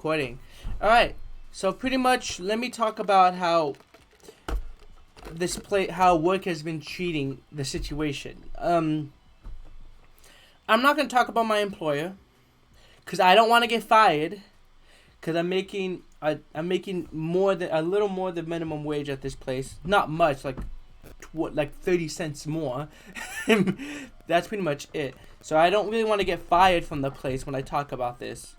Recording. All right. So pretty much, let me talk about how how work has been treating the situation. I'm not gonna talk about my employer because I don't want to get fired because I'm making more than a little more than minimum wage at this place. Not much, like 30 cents more. That's pretty much it. So I don't really want to get fired from the place when I talk about this.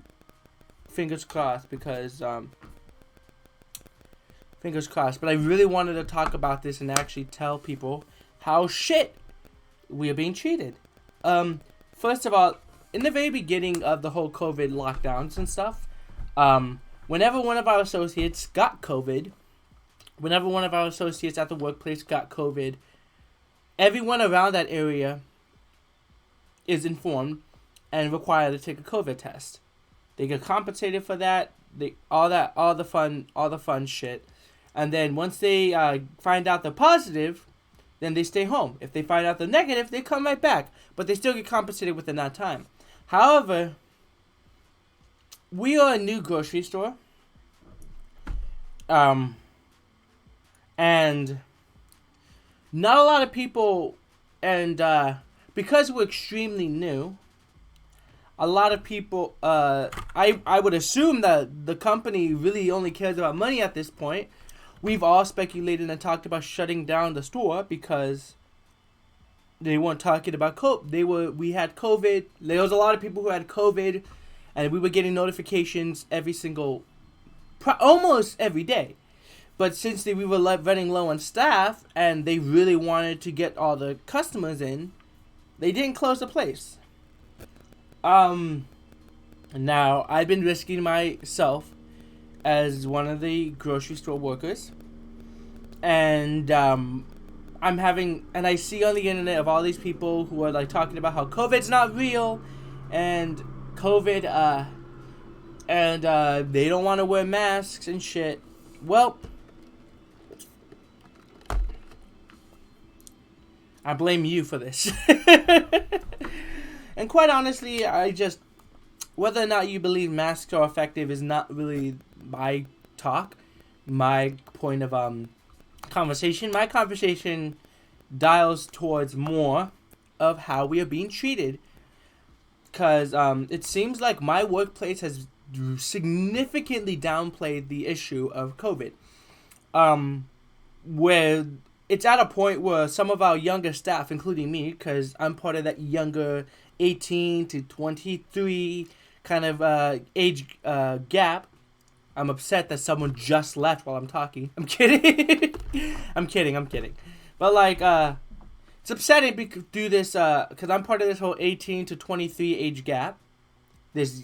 Fingers crossed, because fingers crossed. But I really wanted to talk about this and actually tell people how shit we are being treated. First of all, in the very beginning of the whole COVID lockdowns and stuff, whenever one of our associates got COVID, whenever one of our associates at the workplace got COVID, everyone around that area is informed and required to take a COVID test. They get compensated for that. All the fun shit. And then once they find out they're positive, then they stay home. If they find out they're negative, they come right back. But they still get compensated within that time. However, we are a new grocery store. And not a lot of people, and because we're extremely new, a lot of people, I would assume that the company really only cares about money at this point. We've all speculated and talked about shutting down the store because they weren't talking about COVID. We had COVID. There was a lot of people who had COVID, and we were getting notifications almost every day. But since we were running low on staff and they really wanted to get all the customers in, they didn't close the place. Now I've been risking myself as one of the grocery store workers, and I see on the internet of all these people who are like talking about how COVID's not real, and they don't want to wear masks and shit. Well, I blame you for this. And quite honestly, whether or not you believe masks are effective is not really my point of conversation. My conversation dials towards more of how we are being treated, because it seems like my workplace has significantly downplayed the issue of COVID, where it's at a point where some of our younger staff, including me, because I'm part of that younger 18 to 23 kind of age gap. I'm upset that someone just left while I'm talking. I'm kidding. I'm kidding. But it's upsetting because I'm part of this whole 18 to 23 age gap. This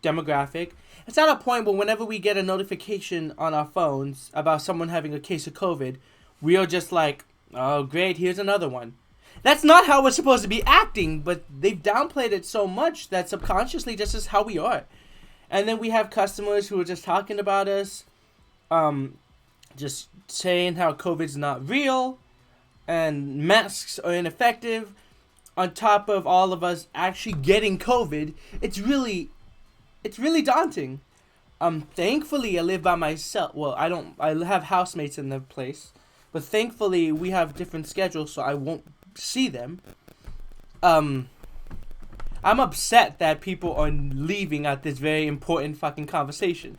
demographic. It's at a point where whenever we get a notification on our phones about someone having a case of COVID, we are just like, oh great, here's another one. That's not how we're supposed to be acting, but they've downplayed it so much that subconsciously this is how we are. And then we have customers who are just talking about us, just saying how COVID's not real and masks are ineffective, on top of all of us actually getting COVID. It's really daunting. Thankfully I live by myself. Well, I have housemates in the place, but thankfully we have different schedules, so I won't see them. I'm upset that people are leaving at this very important fucking conversation.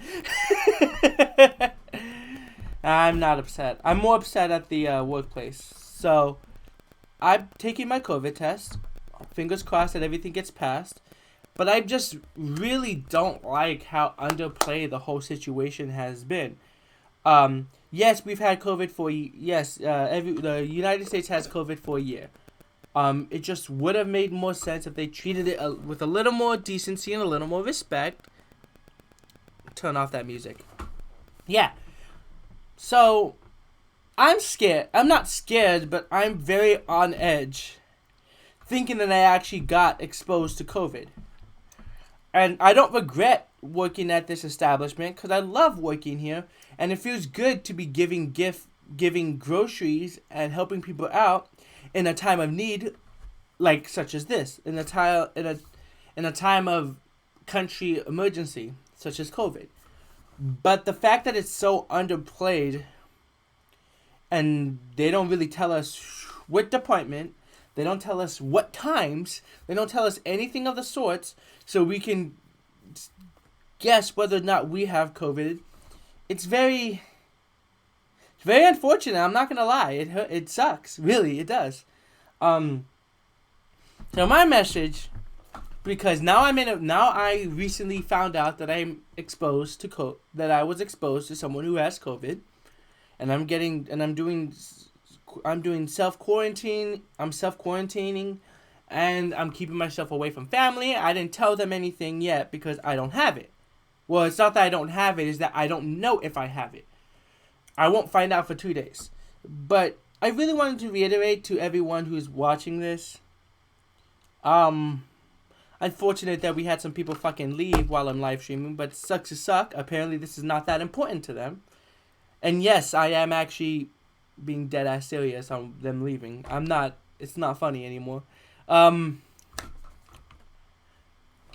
I'm not upset. I'm more upset at the workplace. So, I'm taking my COVID test. Fingers crossed that everything gets passed. But I just really don't like how underplayed the whole situation has been. Yes, we've had COVID for the United States has COVID for a year. It just would have made more sense if they treated it with a little more decency and a little more respect. Turn off that music. Yeah. So, I'm scared. I'm not scared, but I'm very on edge, thinking that I actually got exposed to COVID. And I don't regret working at this establishment because I love working here, and it feels good to be giving groceries and helping people out in a time of need, such as this, in a time of country emergency. such as COVID. But the fact that it's so underplayed, and they don't really tell us what department, they don't tell us what times, they don't tell us anything of the sorts, so we can guess whether or not we have COVID. It's very unfortunate. I'm not gonna lie. It sucks. Really, it does. So my message, because now I recently found out that I was exposed to someone who has COVID, and I'm doing self-quarantine. I'm self-quarantining, and I'm keeping myself away from family. I didn't tell them anything yet because I don't have it. Well, it's not that I don't have it, it's that I don't know if I have it. I won't find out for 2 days. But I really wanted to reiterate to everyone who's watching this. Unfortunate that we had some people fucking leave while I'm live streaming, but sucks to suck. Apparently this is not that important to them. And yes, I am actually being dead ass serious on them leaving. It's not funny anymore.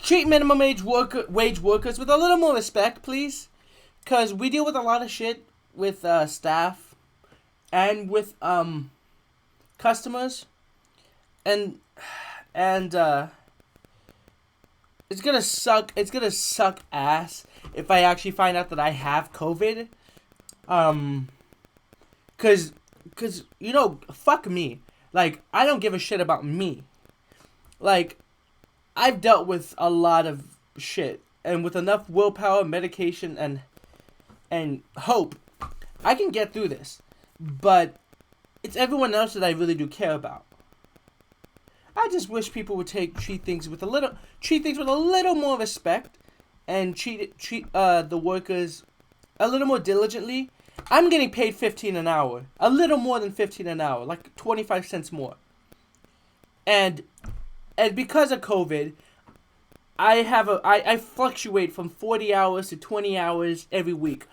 Treat minimum wage workers with a little more respect, please. Because we deal with a lot of shit with staff and with customers. And it's gonna suck ass if I actually find out that I have COVID. Cause fuck me. Like, I don't give a shit about me. Like, I've dealt with a lot of shit, and with enough willpower, medication, and hope, I can get through this. But it's everyone else that I really do care about. I just wish people would treat things with a little more respect, and treat the workers a little more diligently. I'm getting paid $15 an hour, a little more than $15 an hour, like 25 cents more. And because of COVID, I fluctuate from 40 hours to 20 hours every week.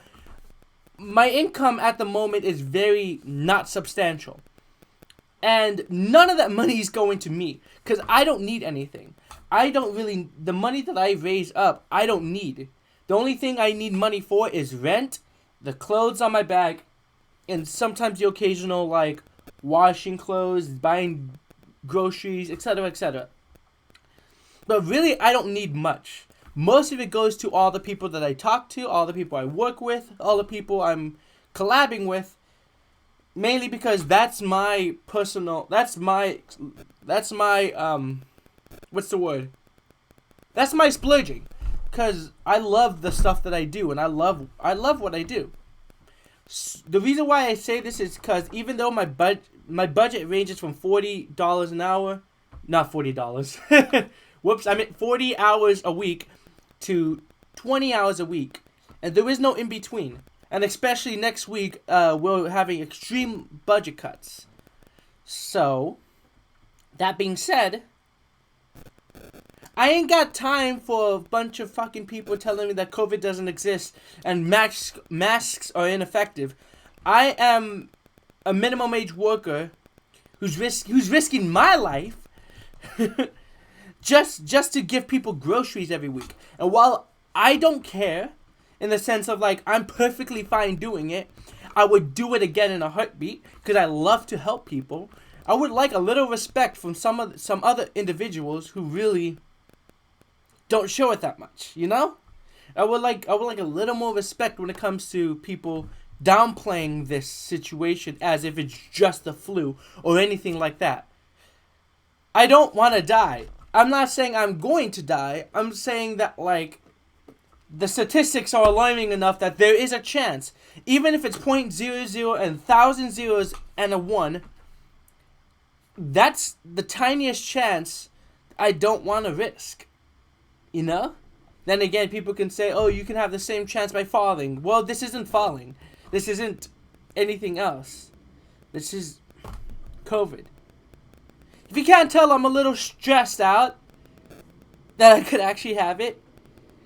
My income at the moment is very not substantial. And none of that money is going to me, because I don't need anything. The money that I raise up, I don't need. The only thing I need money for is rent, the clothes on my back, and sometimes the occasional, like, washing clothes, buying groceries, etc., etc. But really, I don't need much. Most of it goes to all the people that I talk to, all the people I work with, all the people I'm collabing with. Mainly because that's my what's the word? That's my splurging. Because I love the stuff that I do, and I love what I do. The reason why I say this is because even though my budget ranges from $40 an hour, not $40. Whoops, I meant 40 hours a week to 20 hours a week, and there is no in between. And especially next week, we're having extreme budget cuts. So, that being said, I ain't got time for a bunch of fucking people telling me that COVID doesn't exist and masks are ineffective. I am a minimum wage worker who's risking my life just to give people groceries every week. And while I don't care, in the sense of, like, I'm perfectly fine doing it, I would do it again in a heartbeat because I love to help people. I would like a little respect from some other individuals who really don't show it that much, you know? I would like a little more respect when it comes to people downplaying this situation as if it's just the flu or anything like that. I don't want to die. I'm not saying I'm going to die. I'm saying that, like, the statistics are alarming enough that there is a chance, even if it's 0.00 and 1,000 zeros and a 1, that's the tiniest chance I don't want to risk. You know? Then again, people can say, oh, you can have the same chance by falling. Well, this isn't falling. This isn't anything else. This is COVID. If you can't tell, I'm a little stressed out that I could actually have it.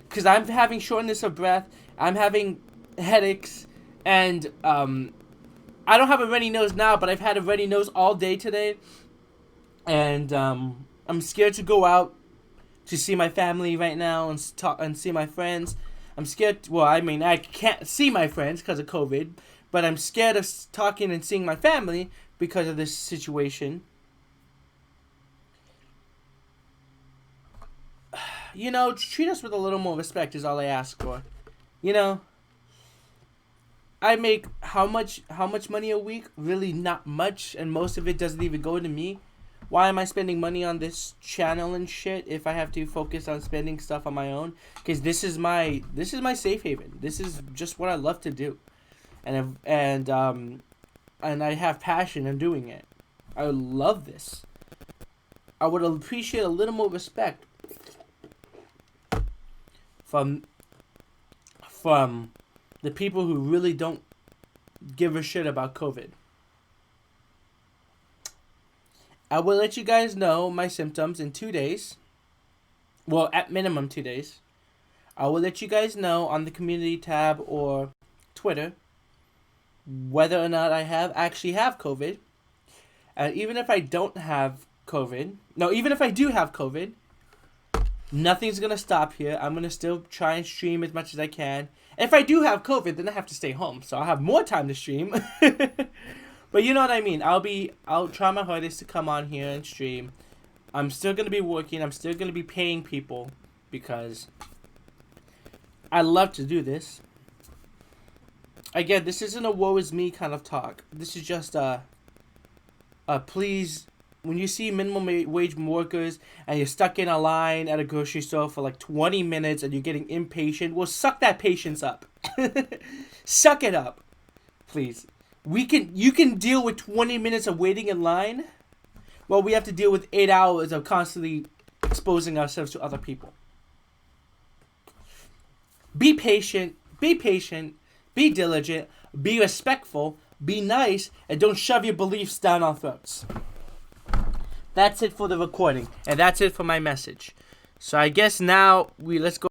Because I'm having shortness of breath. I'm having headaches. And I don't have a runny nose now, but I've had a runny nose all day today. And I'm scared to go out to see my family right now and see my friends. I'm scared. Well, I mean, I can't see my friends because of COVID, but I'm scared of talking and seeing my family because of this situation. You know, treat us with a little more respect is all I ask for. You know, I make how much money a week? Really not much, and most of it doesn't even go to me. Why am I spending money on this channel and shit if I have to focus on spending stuff on my own? Because this is my safe haven. This is just what I love to do, and I have passion in doing it. I love this. I would appreciate a little more respect from the people who really don't give a shit about COVID. I will let you guys know my symptoms in 2 days. Well, at minimum 2 days. I will let you guys know on the community tab or Twitter whether or not I actually have COVID. And even if I don't have COVID, no, even if I do have COVID, nothing's going to stop here. I'm going to still try and stream as much as I can. And if I do have COVID, then I have to stay home. So I'll have more time to stream. But you know what I mean. I'll try my hardest to come on here and stream. I'm still going to be working. I'm still going to be paying people because I love to do this. Again, this isn't a woe is me kind of talk. This is just please, when you see minimum wage workers and you're stuck in a line at a grocery store for like 20 minutes and you're getting impatient, well, suck that patience up. Suck it up, please. You can deal with 20 minutes of waiting in line. Well, we have to deal with 8 hours of constantly exposing ourselves to other people. Be patient, be diligent, be respectful, be nice, and don't shove your beliefs down our throats. That's it for the recording, and that's it for my message. So I guess now let's go